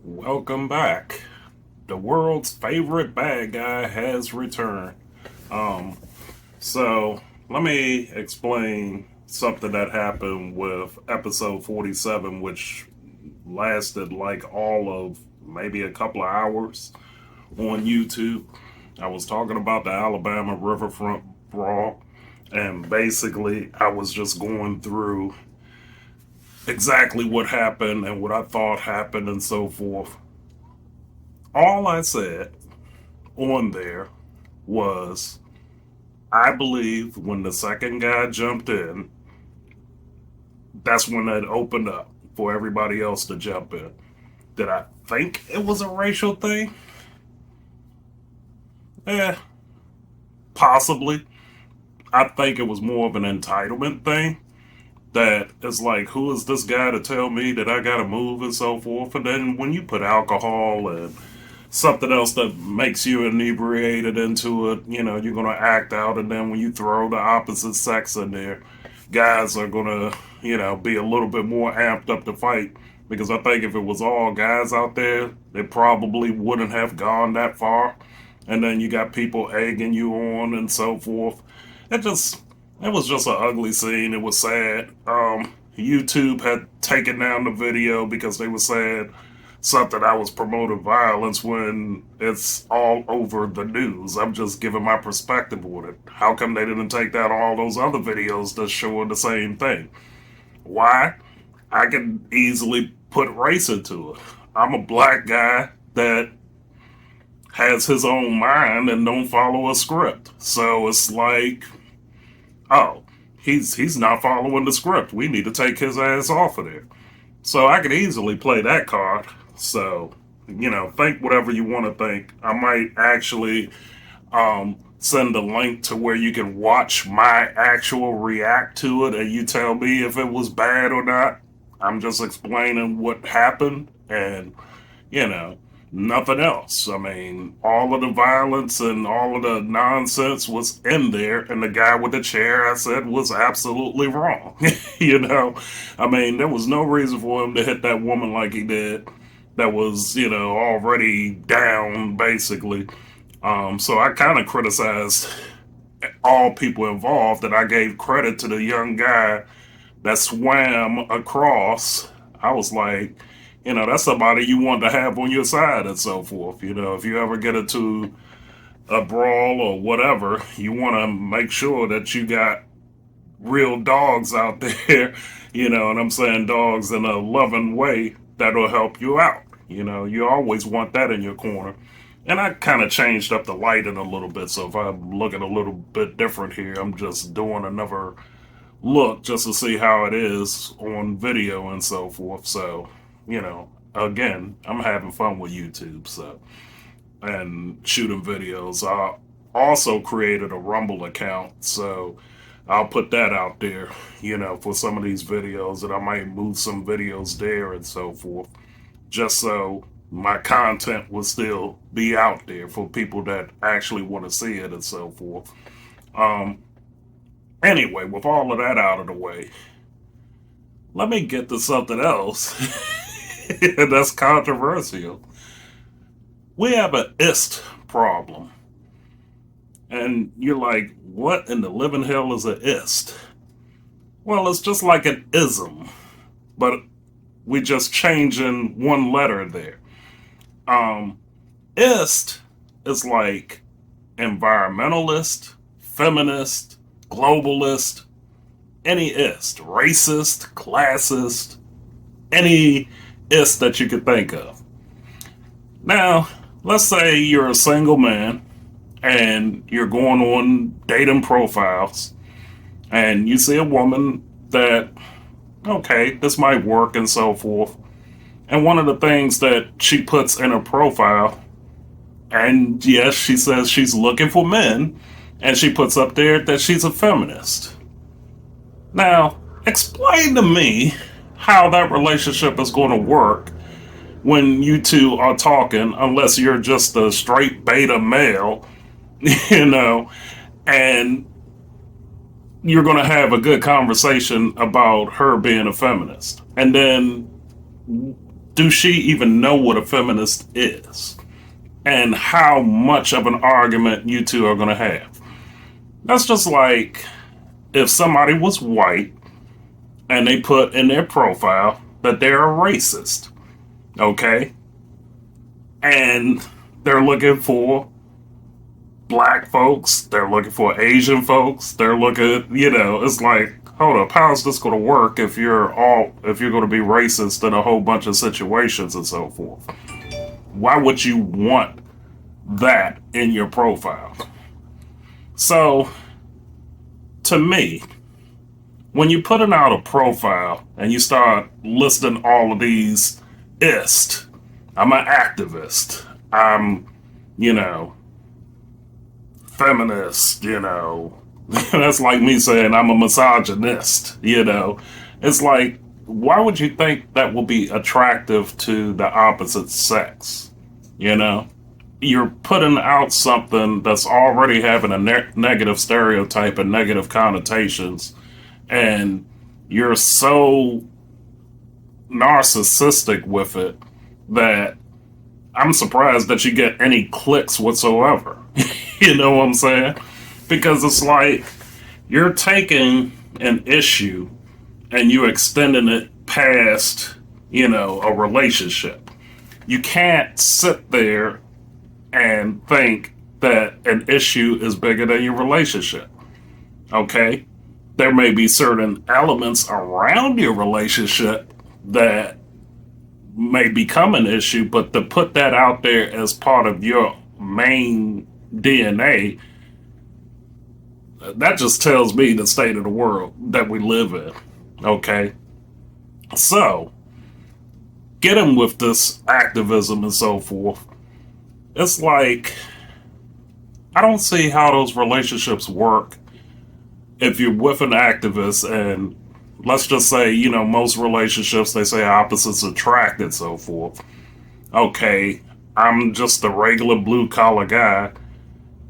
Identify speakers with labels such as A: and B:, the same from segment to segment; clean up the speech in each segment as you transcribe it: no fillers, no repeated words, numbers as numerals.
A: Welcome back. The world's favorite bad guy has returned. Um, so let me explain something that happened with episode 47, which lasted like all of maybe a couple of hours on YouTube. I was talking about the Alabama Riverfront Brawl, and basically, I was just going through exactly what happened and what I thought happened and so forth. All I said on there was I believe when the second guy jumped in, that's when it opened up for everybody else to jump in. Did I think it was a racial thing? Eh, possibly. I think it was more of an entitlement thing. That it's like, who is this guy to tell me that I gotta move and so forth? And then when you put alcohol and something else that makes you inebriated into it, you're gonna act out. And then when you throw the opposite sex in there, guys are gonna, be a little bit more amped up to fight. Because I think if it was all guys out there, they probably wouldn't have gone that far. And then you got people egging you on and so forth. It just, it was just an ugly scene. It was sad. YouTube had taken down the video because they were saying something I was promoting violence when it's all over the news. I'm just giving my perspective on it. How come they didn't take down all those other videos that's showing the same thing? Why? I can easily put race into it. I'm a black guy that has his own mind and don't follow a script. So it's like, oh, he's not following the script. We need to take his ass off of there. So I could easily play that card. So, think whatever you want to think. I might actually send a link to where you can watch my actual react to it and you tell me if it was bad or not. I'm just explaining what happened and, you know, nothing else. I mean, all of the violence and all of the nonsense was in there, and the guy with the chair, I said, was absolutely wrong. I mean, there was no reason for him to hit that woman like he did that was, already down, basically. So I kind of criticized all people involved, and I gave credit to the young guy that swam across. I was like, that's somebody you want to have on your side and so forth. If you ever get into a brawl or whatever, you want to make sure that you got real dogs out there, and I'm saying dogs in a loving way that'll help you out. You always want that in your corner. And I kind of changed up the lighting a little bit, so if I'm looking a little bit different here, I'm just doing another look just to see how it is on video and so forth. So, again, I'm having fun with YouTube, so and shooting videos. I also created a Rumble account, so I'll put that out there, for some of these videos, and I might move some videos there and so forth, just so my content will still be out there for people that actually want to see it and so forth. Um, Anyway, with all of that out of the way, let me get to something else that's controversial. We have an IST problem. And you're like, what in the living hell is an IST? Well, it's just like an ism, but we just changing one letter there. Um, IST is like environmentalist, feminist, globalist, any ist, racist, classist, any ist that you could think of. Now, let's say you're a single man and you're going on dating profiles and you see a woman that, okay, this might work and so forth. And one of the things that she puts in her profile, and yes, she says she's looking for men, and she puts up there that she's a feminist. Now, explain to me how that relationship is going to work when you two are talking, unless you're just a straight beta male, you know, and you're going to have a good conversation about her being a feminist. And then does she even know what a feminist is? And how much of an argument you two are going to have? That's just like if somebody was white and they put in their profile that they're a racist, okay? And they're looking for black folks, they're looking for Asian folks, they're looking, it's like, hold up, how is this going to work if you're going to be racist in a whole bunch of situations and so forth? Why would you want that in your profile? So, to me, when you're putting out a profile and you start listing all of these IST, I'm an activist, I'm, feminist, that's like me saying I'm a misogynist, It's like, why would you think that will be attractive to the opposite sex? You're putting out something that's already having a negative stereotype and negative connotations, and you're so narcissistic with it that I'm surprised that you get any clicks whatsoever. You know what I'm saying? Because it's like you're taking an issue and you extending it past, a relationship. You can't sit there and think that an issue is bigger than your relationship. Okay? There may be certain elements around your relationship that may become an issue, but to put that out there as part of your main DNA, that just tells me the state of the world that we live in. Okay? So, getting with this activism and so forth, it's like, I don't see how those relationships work if you're with an activist and let's just say, most relationships, they say opposites attract and so forth. Okay, I'm just a regular blue collar guy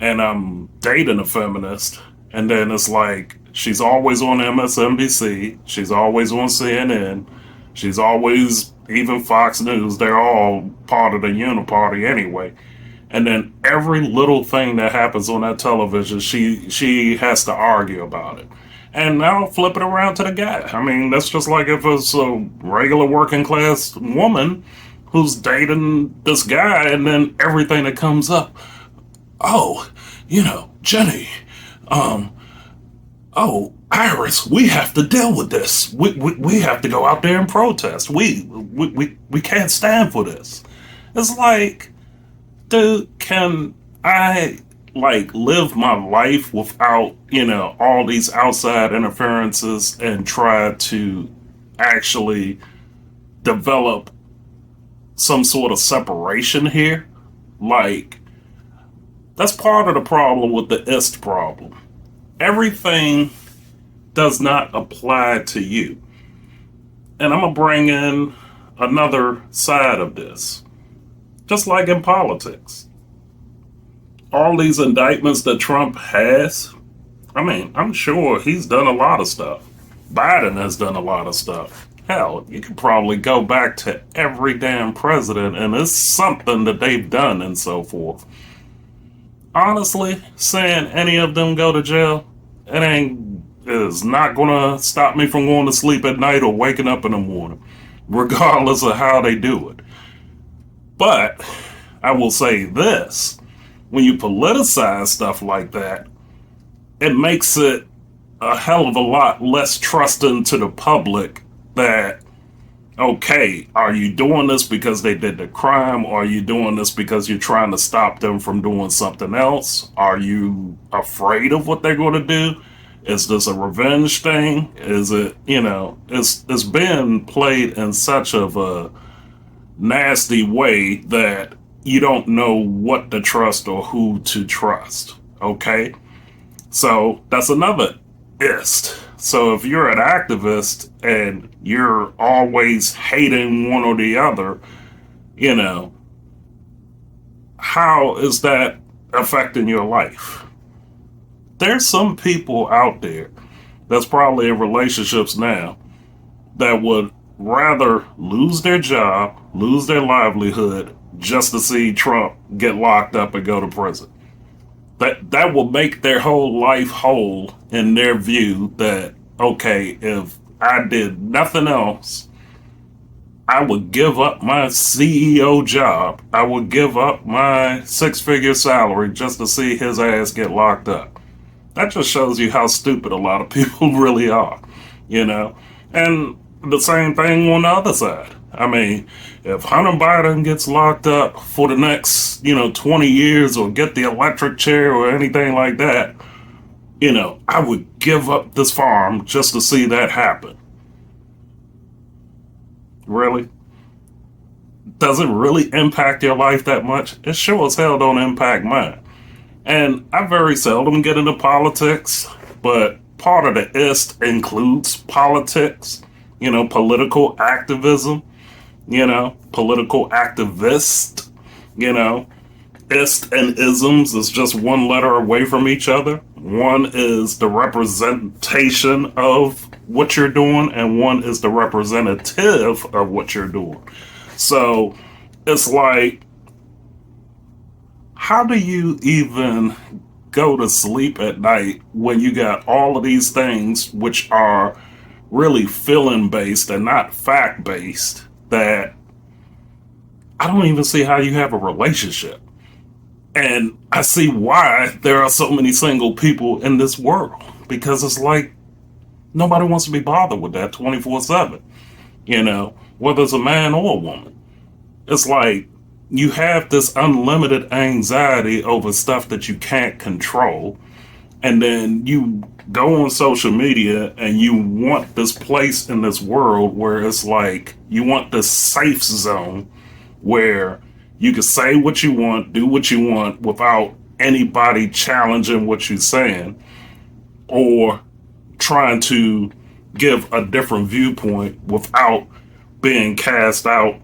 A: and I'm dating a feminist. And then it's like, she's always on MSNBC. She's always on CNN. She's always, even Fox News, they're all part of the uniparty anyway. And then every little thing that happens on that television, she has to argue about it. And now flip it around to the guy. I mean, that's just like if it's a regular working class woman who's dating this guy, and then everything that comes up, oh, Jenny, oh, Iris, we have to deal with this. We have to go out there and protest. We can't stand for this. It's like, dude, can I live my life without, all these outside interferences and try to actually develop some sort of separation here? Like, that's part of the problem with the IST problem. Everything does not apply to you. And I'm going to bring in another side of this. Just like in politics. All these indictments that Trump has, I mean, I'm sure he's done a lot of stuff. Biden has done a lot of stuff. Hell, you could probably go back to every damn president and it's something that they've done and so forth. Honestly, saying any of them go to jail, is not gonna stop me from going to sleep at night or waking up in the morning, regardless of how they do it. But I will say this, when you politicize stuff like that, it makes it a hell of a lot less trusting to the public that, okay, are you doing this because they did the crime? Or are you doing this because you're trying to stop them from doing something else? Are you afraid of what they're going to do? Is this a revenge thing? Is it, it's been played in such of a nasty way that you don't know what to trust or who to trust. Okay? So that's another IST. So if you're an activist and you're always hating one or the other, how is that affecting your life? There's some people out there that's probably in relationships now that would rather lose their job, lose their livelihood, just to see Trump get locked up and go to prison. That will make their whole life whole in their view that, okay, if I did nothing else, I would give up my CEO job. I would give up my six-figure salary just to see his ass get locked up. That just shows you how stupid a lot of people really are, you know? And the same thing on the other side. I mean, if Hunter Biden gets locked up for the next, 20 years or get the electric chair or anything like that, I would give up this farm just to see that happen. Really? Does it really impact your life that much? It sure as hell don't impact mine. And I very seldom get into politics, but part of the IST includes politics, political activism, political activist, you know. IST and isms is just one letter away from each other. One is the representation of what you're doing, and one is the representative of what you're doing. So it's like, how do you even go to sleep at night when you got all of these things which are really feeling based and not fact based, that I don't even see how you have a relationship? And I see why there are so many single people in this world, because it's like nobody wants to be bothered with that 24/7, whether it's a man or a woman. It's like you have this unlimited anxiety over stuff that you can't control, and then you go on social media and you want this place in this world where it's like you want this safe zone where you can say what you want, do what you want without anybody challenging what you're saying or trying to give a different viewpoint without being cast out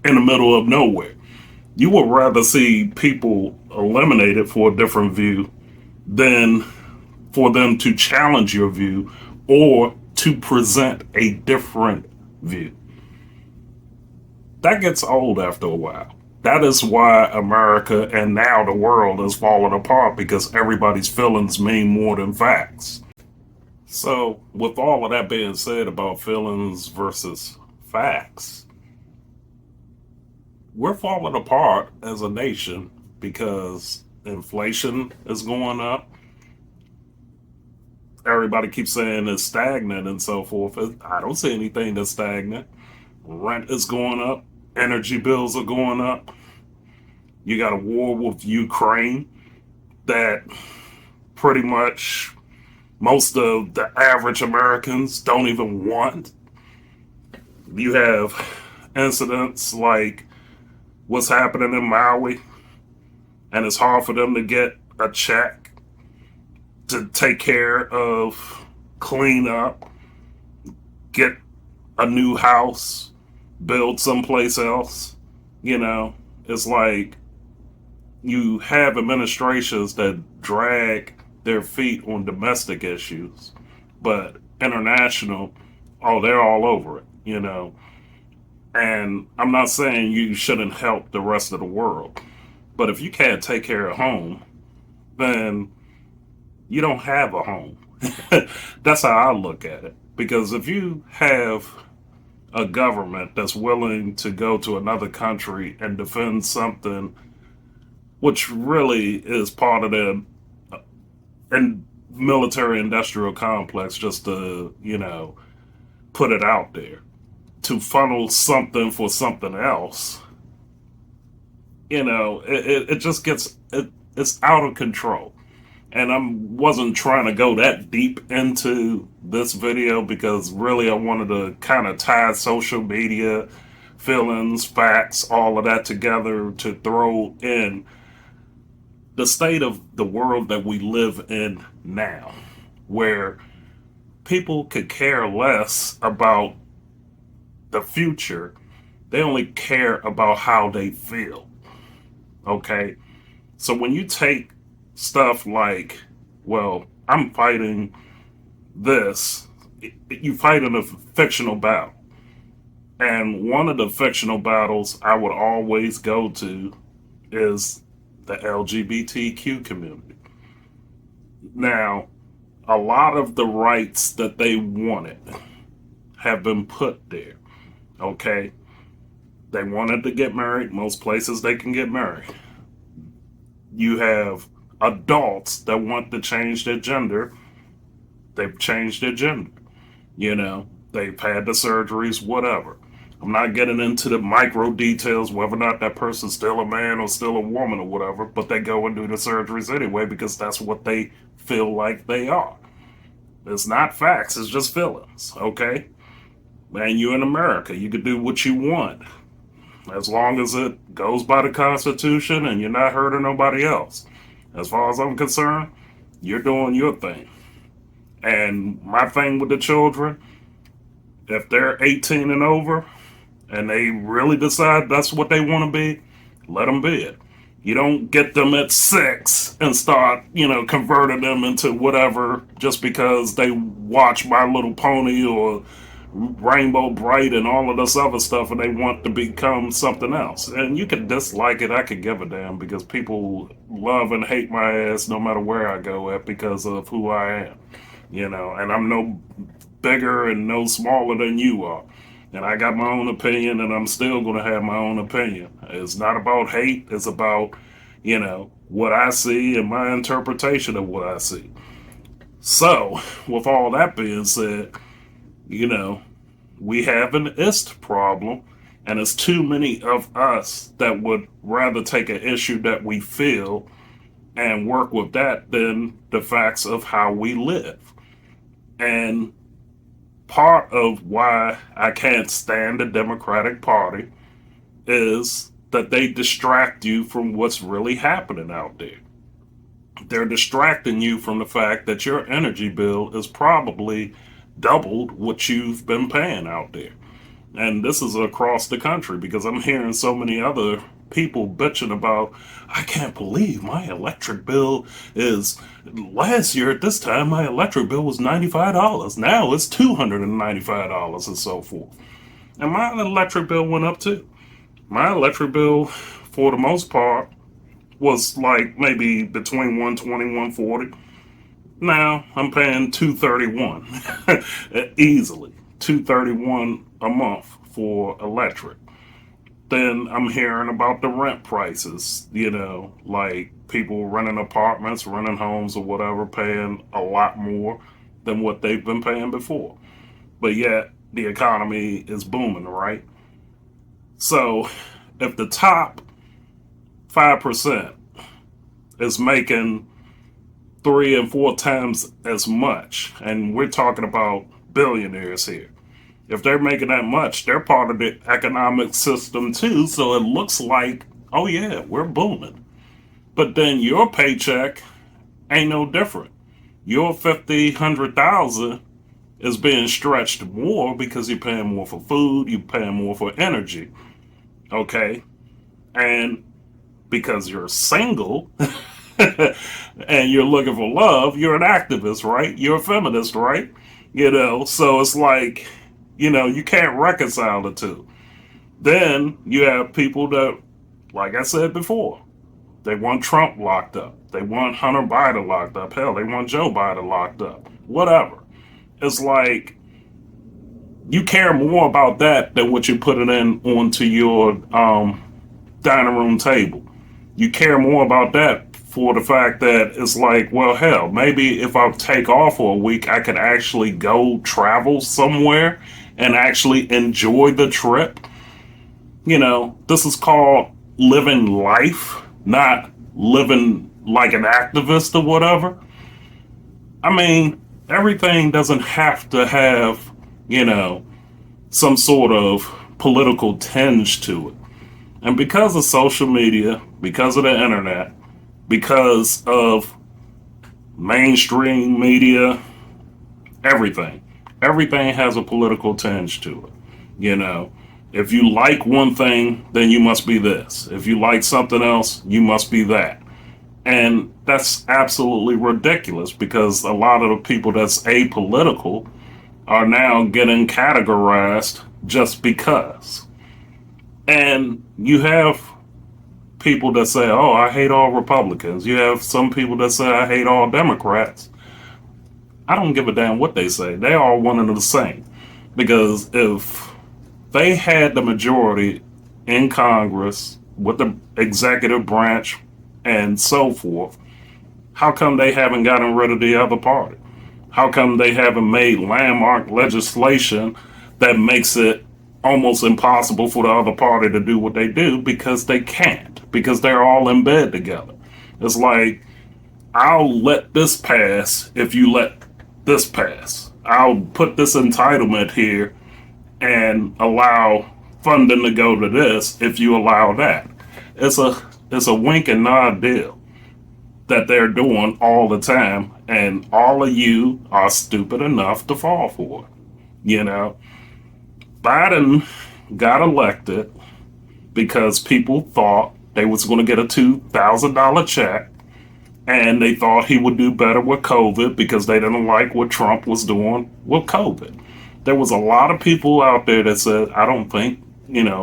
A: in the middle of nowhere. You would rather see people eliminated for a different view than for them to challenge your view or to present a different view. That gets old after a while. That is why America and now the world is falling apart, because everybody's feelings mean more than facts. So, with all of that being said about feelings versus facts, we're falling apart as a nation because inflation is going up. Everybody keeps saying it's stagnant and so forth. I don't see anything that's stagnant. Rent is going up. Energy bills are going up. You got a war with Ukraine that pretty much most of the average Americans don't even want. You have incidents like what's happening in Maui, and it's hard for them to get a check to take care of clean up, get a new house, build someplace else. It's like you have administrations that drag their feet on domestic issues, but international, oh, they're all over it. And I'm not saying you shouldn't help the rest of the world, but if you can't take care of home, then you don't have a home. That's how I look at it. Because if you have a government that's willing to go to another country and defend something which really is part of their military industrial complex, just to, put it out there, to funnel something for something else, it just it's out of control. And I wasn't trying to go that deep into this video because really I wanted to kind of tie social media, feelings, facts, all of that together to throw in the state of the world that we live in now, where people could care less about the future. They only care about how they feel. Okay? So when you take stuff like, well, I'm fighting this you fight in a fictional battle. And one of the fictional battles I would always go to is the LGBTQ community. Now, a lot of the rights that they wanted have been put there. Okay? They wanted to get married. Most places they can get married. You have adults that want to change their gender. They've changed their gender. They've had the surgeries, whatever. I'm not getting into the micro details, whether or not that person's still a man or still a woman or whatever, but they go and do the surgeries anyway because that's what they feel like they are. It's not facts, it's just feelings, okay? Man, you're in America. You can do what you want as long as it goes by the Constitution and you're not hurting nobody else. As far as I'm concerned, you're doing your thing. And my thing with the children, if they're 18 and over and they really decide that's what they want to be, let them be it. You don't get them at 6 and start, converting them into whatever just because they watch My Little Pony or Rainbow Bright and all of this other stuff and they want to become something else. And you can dislike it, I could give a damn because people love and hate my ass no matter where I go at because of who I am. And I'm no bigger and no smaller than you are. And I got my own opinion and I'm still going to have my own opinion. It's not about hate, it's about, what I see and my interpretation of what I see. So, with all that being said, we have an IST problem, and it's too many of us that would rather take an issue that we feel and work with that than the facts of how we live. And part of why I can't stand the Democratic Party is that they distract you from what's really happening out there. They're distracting you from the fact that your energy bill is probably doubled what you've been paying out there. And this is across the country because I'm hearing so many other people bitching about, I can't believe my electric bill is, last year at this time, my electric bill was $95. Now it's $295 and so forth. And my electric bill went up too. My electric bill, for the most part, was like maybe between 120 140. Now I'm paying $231 easily, $231 a month for electric. Then I'm hearing about the rent prices, like people renting apartments, renting homes or whatever, paying a lot more than what they've been paying before. But yet the economy is booming, right? So if the top 5% is making 3 and 4 times as much, and we're talking about billionaires here. If they're making that much, they're part of the economic system too, so it looks like, oh yeah, we're booming. But then your paycheck ain't no different. Your 50, 100,000 is being stretched more because you're paying more for food, you're paying more for energy. Okay? And because you're single and you're looking for love, you're an activist, right? You're a feminist, right? So it's like, you can't reconcile the two. Then you have people that, like I said before, they want Trump locked up. They want Hunter Biden locked up. Hell, they want Joe Biden locked up. Whatever. It's like you care more about that than what you're putting in onto your dining room table. You care more about that for the fact that it's like, well, hell, maybe if I take off for a week, I could actually go travel somewhere and actually enjoy the trip. This is called living life, not living like an activist or whatever. I mean, everything doesn't have to have, some sort of political tinge to it. And because of social media, because of the internet, because of mainstream media, everything has a political tinge to it. If you like one thing, then you must be this. If you like something else, you must be that. And that's absolutely ridiculous because a lot of the people that's apolitical are now getting categorized just because. And you have people that say, oh, I hate all Republicans. You have some people that say, I hate all Democrats. I don't give a damn what they say. They are one and the same. Because if they had the majority in Congress with the executive branch and so forth, how come they haven't gotten rid of the other party? How come they haven't made landmark legislation that makes it almost impossible for the other party to do what they do? Because they can't, because they're all in bed together. It's like, I'll let this pass if you let this pass. I'll put this entitlement here and allow funding to go to this if you allow that. It's a it's a wink and nod deal that they're doing all the time, and all of you are stupid enough to fall for it. You know, Biden got elected because people thought they was going to get a $2,000 check, and they thought he would do better with COVID because they didn't like what Trump was doing with COVID. There was a lot of people out there that said, I don't think,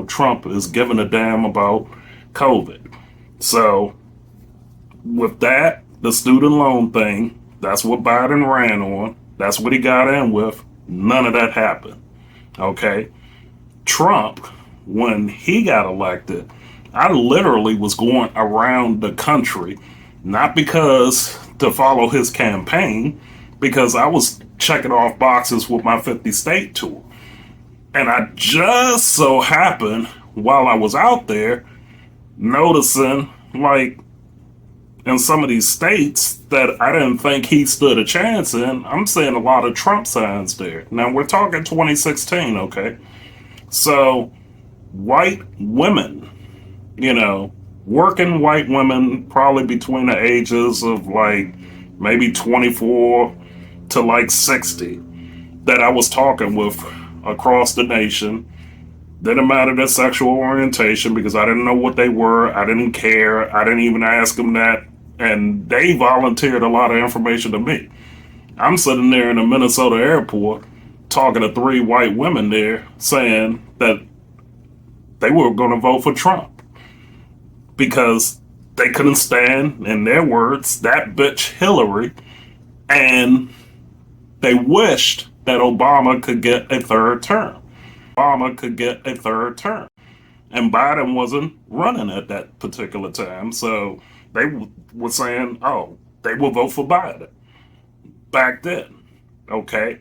A: Trump is giving a damn about COVID. So with that, the student loan thing, that's what Biden ran on. That's what he got in with. None of that happened. Okay. Trump, when he got elected, I literally was going around the country, not because to follow his campaign, because I was checking off boxes with my 50 state tour. And I just so happened, while I was out there, noticing, like, in some of these states that I didn't think he stood a chance in, I'm seeing a lot of Trump signs there. Now, we're talking 2016, okay? So, white women, working white women, probably between the ages of like maybe 24 to like 60, that I was talking with across the nation. Didn't matter their sexual orientation because I didn't know what they were. I didn't care. I didn't even ask them that. And they volunteered a lot of information to me. I'm sitting there in the Minnesota airport talking to three white women there saying that they were going to vote for Trump because they couldn't stand, in their words, that bitch Hillary, and they wished that Obama could get a third term. Obama could get a third term. And Biden wasn't running at that particular time, so they were saying, oh, they will vote for Biden back then. Okay?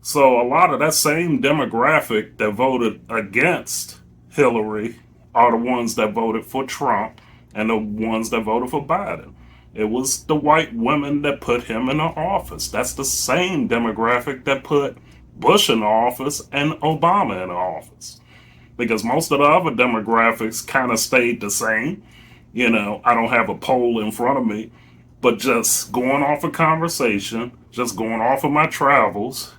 A: So a lot of that same demographic that voted against Hillary are the ones that voted for Trump and the ones that voted for Biden. It was the white women that put him in the office. That's the same demographic that put Bush in office and Obama in office. Because most of the other demographics kind of stayed the same. I don't have a poll in front of me, but just going off of conversation, just going off of my travels,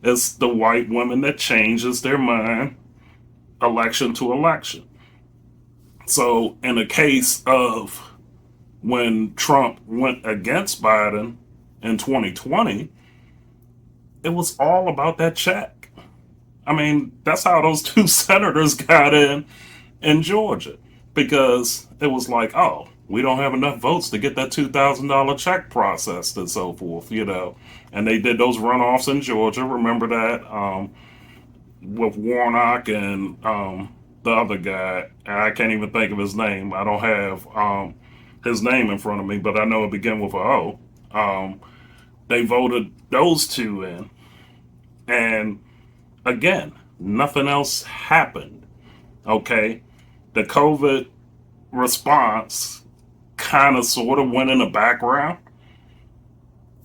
A: it's the white women that changes their mind election to election. So in the case of when Trump went against Biden in 2020, it was all about that check. I mean, that's how those two senators got in Georgia, because it was like, oh, we don't have enough votes to get that $2,000 check processed and so forth. And they did those runoffs in Georgia. Remember that, with Warnock and the other guy. I can't even think of his name. I don't have his name in front of me, but I know it began with a O. They voted those two in, and again, nothing else happened. Okay, the COVID response kind of sort of went in the background,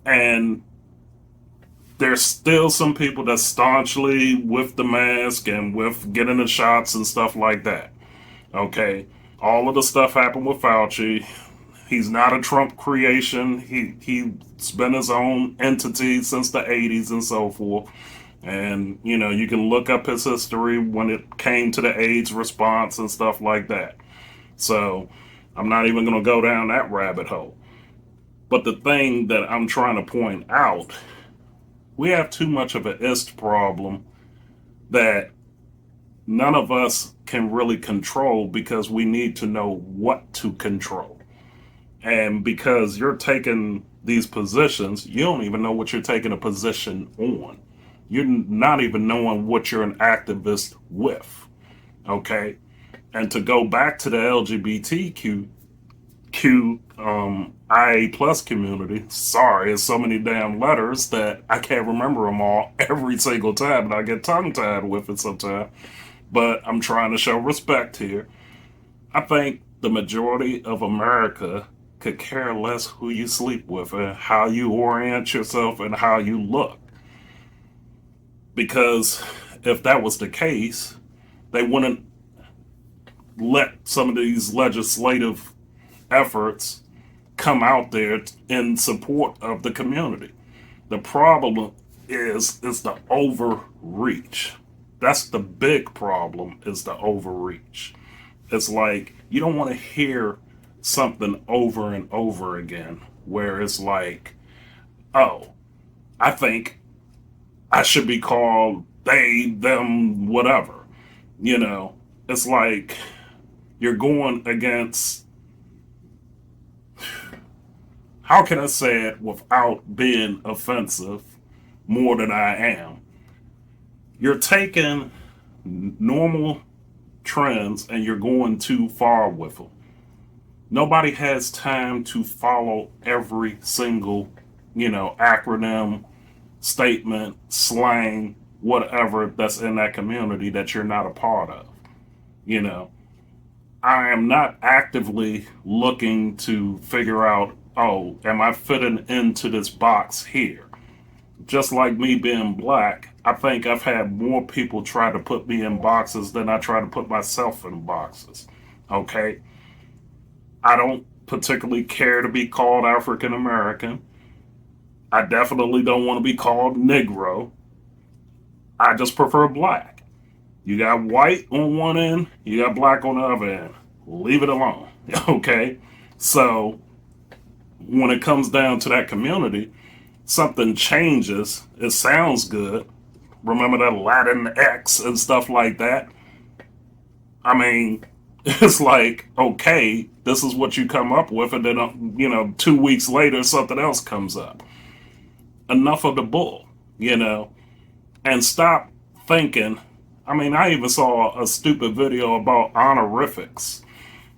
A: and there's still some people that staunchly with the mask and with getting the shots and stuff like that. Okay, all of the stuff happened with Fauci. He's not a Trump creation. He's been his own entity since the 80s and so forth. And you can look up his history when it came to the AIDS response and stuff like that. So I'm not even going to go down that rabbit hole. But the thing that I'm trying to point out We have too much of an IST problem that none of us can really control because we need to know what to control. And because you're taking these positions, you don't even know what you're taking a position on. You're not even knowing what you're an activist with. Okay? And to go back to the LGBTQ IA plus community, sorry, it's so many damn letters that I can't remember them all every single time, and I get tongue tied with it sometimes. But I'm trying to show respect here. I think the majority of America could care less who you sleep with and how you orient yourself and how you look. Because if that was the case, they wouldn't let some of these legislative efforts come out there in support of the community. The problem is the overreach. That's the big problem, is the overreach. It's like you don't want to hear something over and over again where it's like, oh, I think I should be called they, them, whatever. You know, it's like you're going against, how can I say it without being offensive more than I am? You're taking normal trends and you're going too far with them. Nobody has time to follow every single, acronym, statement, slang, whatever that's in that community that you're not a part of. You know, I am not actively looking to figure out, oh, am I fitting into this box here? Just like me being black, I think I've had more people try to put me in boxes than I try to put myself in boxes. Okay? I don't particularly care to be called African American. I definitely don't want to be called Negro. I just prefer black. You got white on one end, you got black on the other end. Leave it alone. Okay? So, when it comes down to that community, something changes. It sounds good. Remember that Latin X and stuff like that? I mean, it's like, okay, this is what you come up with, and then, 2 weeks later, something else comes up. Enough of the bull, and stop thinking. I mean, I even saw a stupid video about honorifics.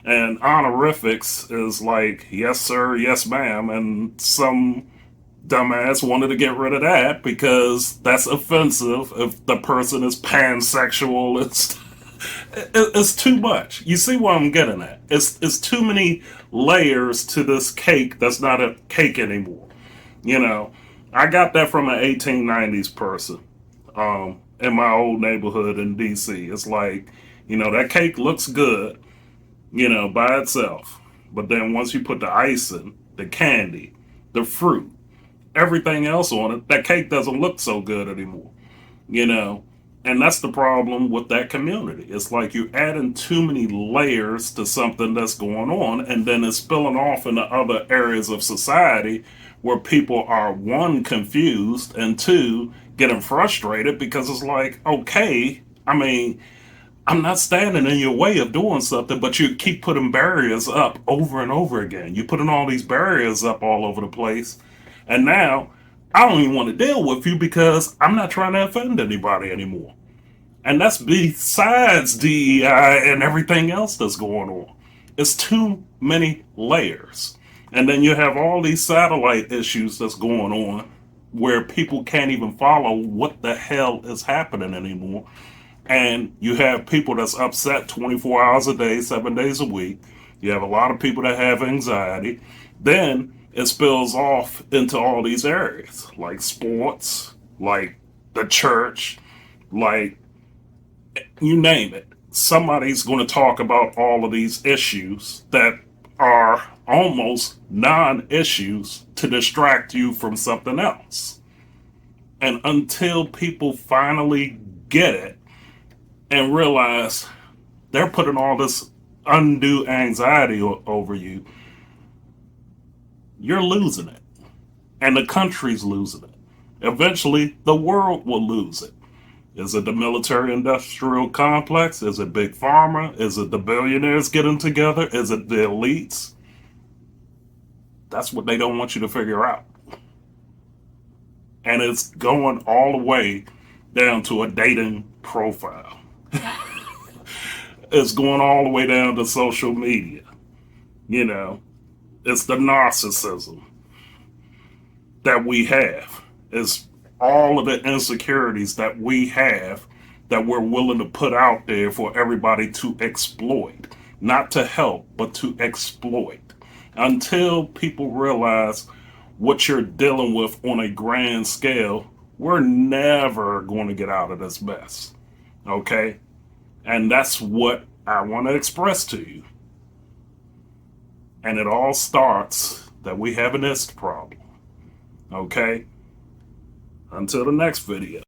A: And honorifics is like, yes, sir, yes, ma'am. And some dumbass wanted to get rid of that because that's offensive if the person is pansexual. It's too much. You see what I'm getting at? It's too many layers to this cake that's not a cake anymore. I got that from an 1890s person in my old neighborhood in DC. It's like, that cake looks good, by itself. But then once you put the icing, the candy, the fruit, everything else on it, that cake doesn't look so good anymore, you know? And that's the problem with that community. It's like you're adding too many layers to something that's going on, and then it's spilling off into other areas of society where people are, one, confused, and two, getting frustrated because it's like, okay, I mean, I'm not standing in your way of doing something, but you keep putting barriers up over and over again. You're putting all these barriers up all over the place. And now I don't even want to deal with you because I'm not trying to offend anybody anymore. And that's besides DEI and everything else that's going on. It's too many layers. And then you have all these satellite issues that's going on where people can't even follow what the hell is happening anymore. And you have people that's upset 24 hours a day, 7 days a week. You have a lot of people that have anxiety. Then it spills off into all these areas, like sports, like the church, like you name it. Somebody's going to talk about all of these issues that are almost non-issues to distract you from something else. And until people finally get it, and realize they're putting all this undue anxiety over you, you're losing it. And the country's losing it. Eventually, the world will lose it. Is it the military industrial complex? Is it big pharma? Is it the billionaires getting together? Is it the elites? That's what they don't want you to figure out. And it's going all the way down to a dating profile. It's going all the way down to social media. You know, it's the narcissism that we have. It's all of the insecurities that we have that we're willing to put out there for everybody to exploit. Not to help, but to exploit. Until people realize what you're dealing with on a grand scale, we're never going to get out of this mess. Okay? And that's what I want to express to you. And it all starts that we have an IST problem. Okay? Until the next video.